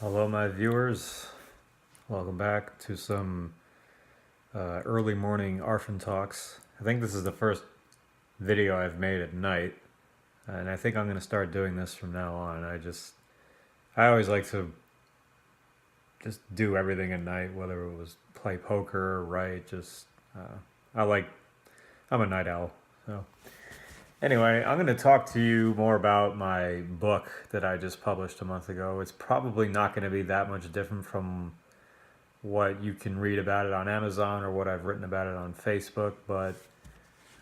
Hello, my viewers. Welcome back to some early morning Arfin Talks. I think this is the first video I've made at night, and I think I'm going to start doing this from now on. I always like to just do everything at night, whether it was play poker or write. I like, I'm a night owl. So, anyway, I'm going to talk to you more about my book that I just published a month ago. It's probably not going to be that much different from what you can read about it on Amazon or what I've written about it on Facebook, but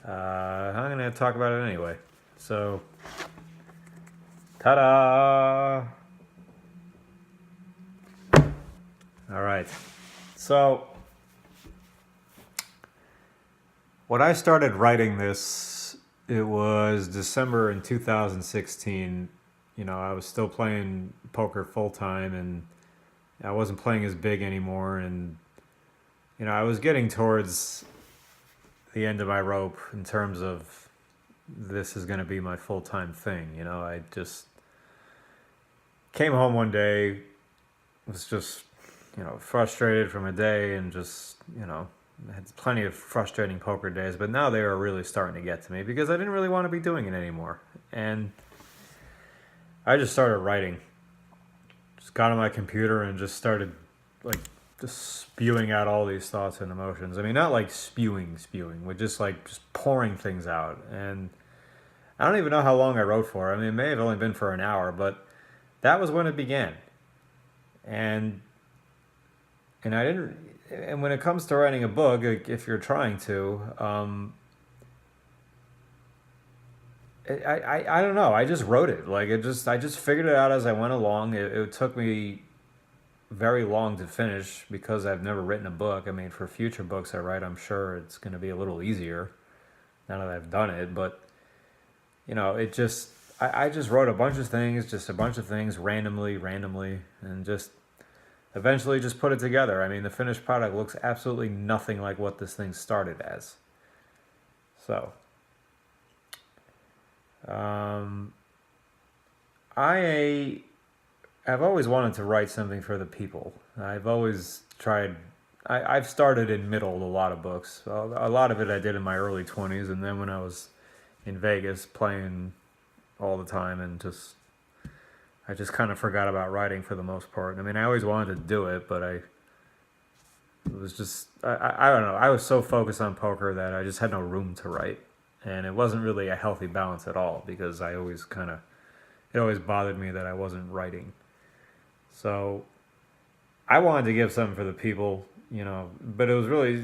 I'm going to talk about it anyway. So, ta-da! All right. So, when I started writing this, it was December in 2016. I was still playing poker full time and I wasn't playing as big anymore, and I was getting towards the end of my rope in terms of this is going to be my full time thing. I just came home one day, was just frustrated from a day, and just had plenty of frustrating poker days. But now they were really starting to get to me because I didn't really want to be doing it anymore, and I just started writing. Just got on my computer and just started like just spewing out all these thoughts and emotions. I mean, not like spewing, but just like just pouring things out. And I don't even know how long I wrote for. I mean, it may have only been for an hour, but that was when it began. And and I didn't. And when it comes to writing a book, like, if you're trying to, I don't know. I just wrote it. I just figured it out as I went along. It took me very long to finish because I've never written a book. I mean, for future books I write, I'm sure it's going to be a little easier now that I've done it. But I just wrote a bunch of things randomly, and just eventually just put it together. I mean, the finished product looks absolutely nothing like what this thing started as. So, I have always wanted to write something for the people. I've always tried. I've started in middle a lot of books. A lot of it I did in my early 20s, and then when I was in Vegas playing all the time, and I just kind of forgot about writing for the most part. I mean, I always wanted to do it, but it was just I don't know. I was so focused on poker that I just had no room to write, and it wasn't really a healthy balance at all because it always bothered me that I wasn't writing. So I wanted to give something for the people, but it was really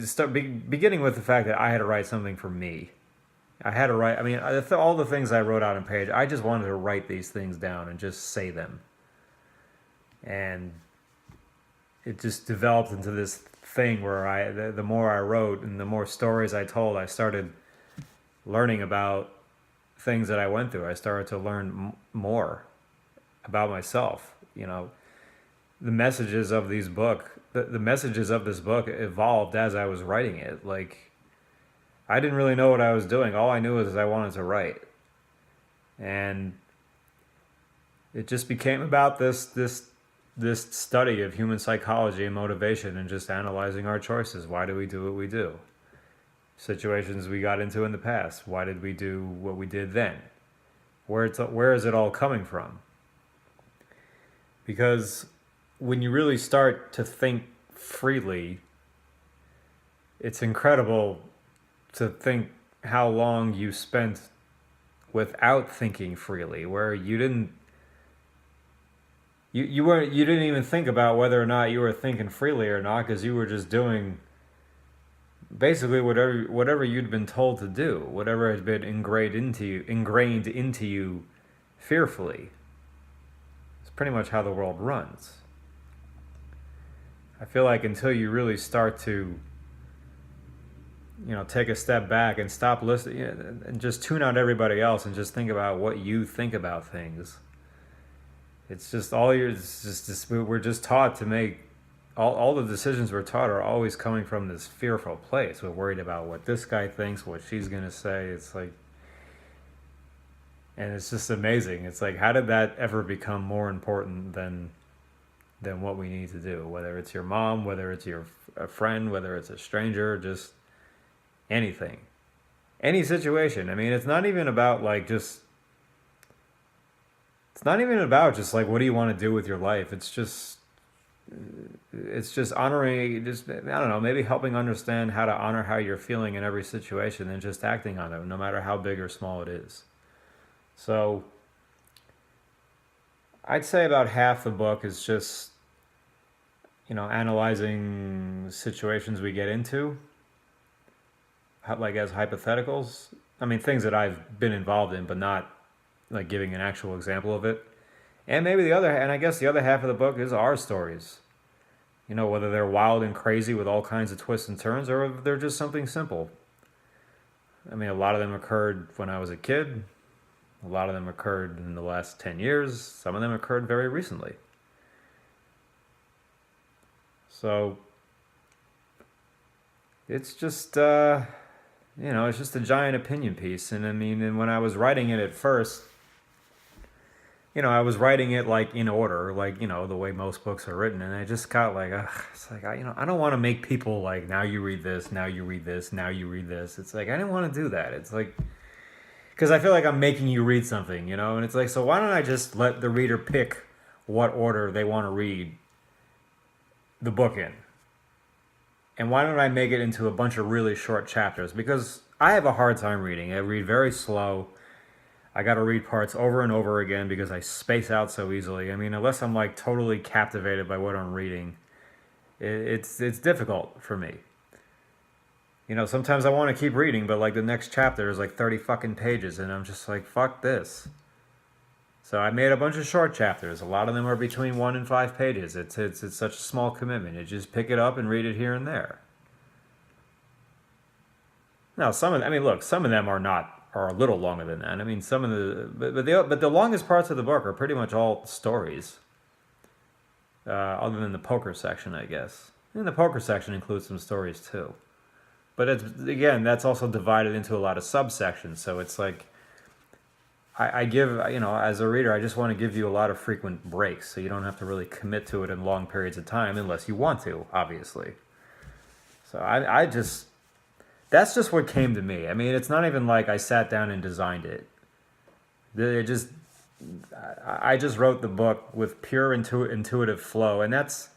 beginning with the fact that I had to write something for me. I had to write. I mean, all the things I wrote out on page, I just wanted to write these things down and just say them, and it just developed into this thing where the more I wrote and the more stories I told, I started learning about things that I went through. I started to learn more about myself. The messages of the messages of this book evolved as I was writing it. Like, I didn't really know what I was doing. All I knew is I wanted to write, and it just became about this study of human psychology and motivation, and just analyzing our choices. Why do we do what we do? Situations we got into in the past. Why did we do what we did then? Where is it all coming from? Because when you really start to think freely, it's incredible to think how long you spent without thinking freely, where you didn't even think about whether or not you were thinking freely or not, because you were just doing basically whatever you'd been told to do, whatever had been ingrained into you fearfully. It's pretty much how the world runs. I feel like until you really start to take a step back and stop listening, and just tune out everybody else and just think about what you think about things. It's just we're just taught to make all the decisions we're taught are always coming from this fearful place. We're worried about what this guy thinks, what she's gonna say. It's like, and it's just amazing. It's like, how did that ever become more important than than what we need to do. Whether it's your mom, whether it's a friend, whether it's a stranger, just anything, any situation. I mean, it's not even about like just. It's not even about just like what do you want to do with your life. It's just honoring. Just I don't know. Maybe helping understand how to honor how you're feeling in every situation and just acting on it, no matter how big or small it is. So I'd say about half the book is just, analyzing situations we get into, like as hypotheticals. I mean, things that I've been involved in, but not like giving an actual example of it. And maybe and I guess the other half of the book is our stories. Whether they're wild and crazy with all kinds of twists and turns, or if they're just something simple. I mean, a lot of them occurred when I was a kid. A lot of them occurred in the last 10 years. Some of them occurred very recently. So it's just, it's just a giant opinion piece. And I mean, and when I was writing it at first, I was writing it like in order, like, the way most books are written. And I just got like, it's like, I don't want to make people like, now you read this, now you read this, now you read this. It's like, I didn't want to do that. It's like, because I feel like I'm making you read something, and it's like, so why don't I just let the reader pick what order they want to read the book in? And why don't I make it into a bunch of really short chapters? Because I have a hard time reading. I read very slow. I got to read parts over and over again because I space out so easily. I mean, unless I'm like totally captivated by what I'm reading, it's difficult for me. Sometimes I want to keep reading, but like the next chapter is like 30 fucking pages, and I'm just like, fuck this. So I made a bunch of short chapters. A lot of them are between 1 and 5 pages. It's such a small commitment. You just pick it up and read it here and there. Now, some of them are a little longer than that. I mean, but the longest parts of the book are pretty much all stories, other than the poker section, I guess. And the poker section includes some stories too. But that's also divided into a lot of subsections. So it's like, I give, as a reader, I just want to give you a lot of frequent breaks. So you don't have to really commit to it in long periods of time unless you want to, obviously. So that's just what came to me. I mean, it's not even like I sat down and designed it. I just wrote the book with pure intuitive flow. And that's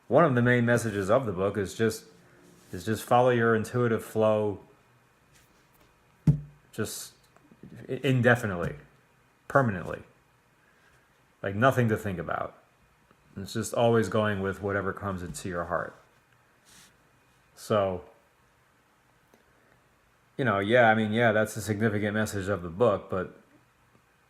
one of the main messages of the book is just follow your intuitive flow just indefinitely, permanently. Like nothing to think about. It's just always going with whatever comes into your heart. So, that's a significant message of the book, but,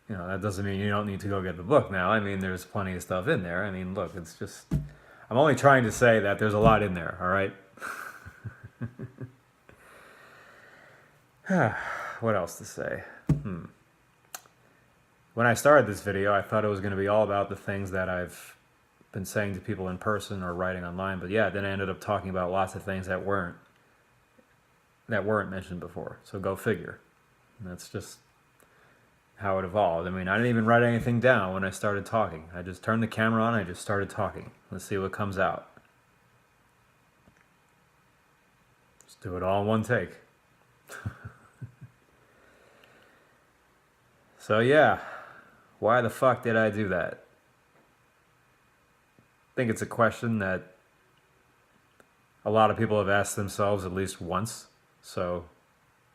that doesn't mean you don't need to go get the book now. I mean, there's plenty of stuff in there. I mean, look, it's just, I'm only trying to say that there's a lot in there, all right? What else to say? When I started this video, I thought it was going to be all about the things that I've been saying to people in person or writing online. But yeah, then I ended up talking about lots of things that weren't mentioned before. So go figure. And that's just how it evolved. I mean, I didn't even write anything down when I started talking. I just turned the camera on and I just started talking. Let's see what comes out. Just do it all in one take. So yeah, why the fuck did I do that? I think it's a question that a lot of people have asked themselves at least once. So,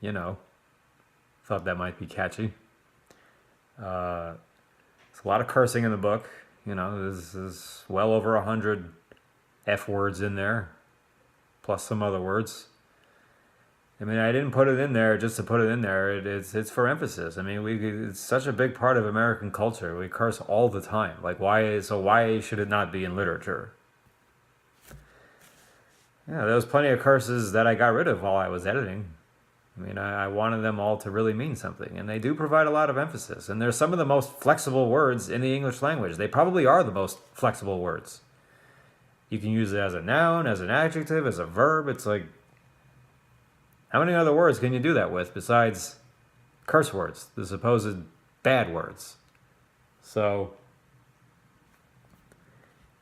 thought that might be catchy. There's a lot of cursing in the book. There's well over 100 F words in there, plus some other words. I mean, I didn't put it in there just to put it in there. It's for emphasis. I mean, it's such a big part of American culture. We curse all the time. Like, why should it not be in literature? Yeah, there was plenty of curses that I got rid of while I was editing. I mean, I wanted them all to really mean something, and they do provide a lot of emphasis. And they're some of the most flexible words in the English language. They probably are the most flexible words. You can use it as a noun, as an adjective, as a verb. It's like, how many other words can you do that with besides curse words, the supposed bad words? So,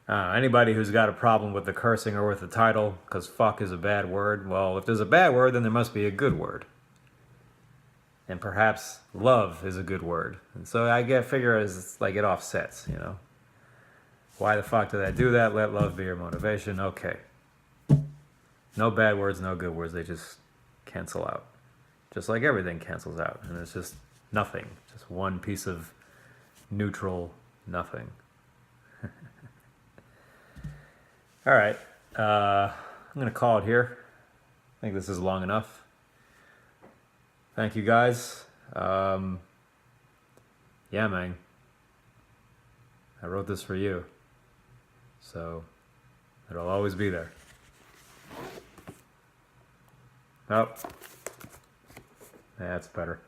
Anybody who's got a problem with the cursing or with the title, because fuck is a bad word, well, if there's a bad word, then there must be a good word. And perhaps love is a good word. And so figure it's like it offsets, you know. Why the fuck did I do that? Let love be your motivation. Okay. No bad words, no good words. They just cancel out. Just like everything cancels out. And it's just nothing. Just one piece of neutral nothing. All right. I'm going to call it here. I think this is long enough. Thank you, guys. Yeah, man. I wrote this for you. So it'll always be there. Oh. That's better.